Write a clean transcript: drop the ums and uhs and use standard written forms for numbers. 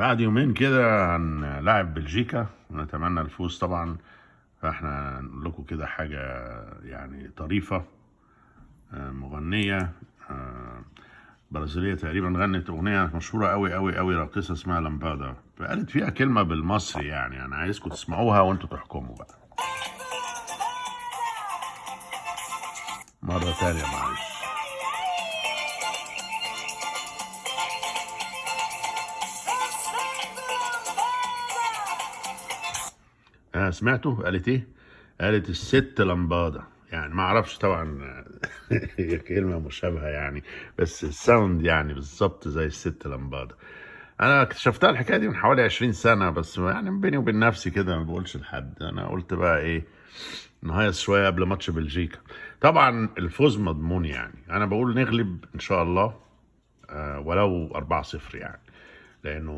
بعد يومين كده هنلاعب بلجيكا ونتمنى الفوز طبعا. فاحنا نقول لكم كده حاجة يعني طريفة. مغنية برازيلية تقريبا غنت أغنية مشهورة أوي أوي أوي، راقصة اسمها لامبادا، فقالت فيها كلمة بالمصري. يعني أنا عايزكم تسمعوها وأنتوا تحكموا بقى مرة تانية، معلش. سمعتوا قالت ايه؟ قالت الست لمبادة. يعني ما اعرفش طبعا هي كلمة مشابهة يعني، بس الساوند يعني بالظبط زي الست لمبادة. انا اكتشفتها الحكاية دي من حوالي 20 سنة، بس يعني بيني وبين نفسي كده ما بقولش لحد. انا قلت بقى ايه، نهيص شوية قبل ماتش بلجيكا. طبعا الفوز مضمون، يعني انا بقول نغلب ان شاء الله، ولو 4-0 يعني، لانه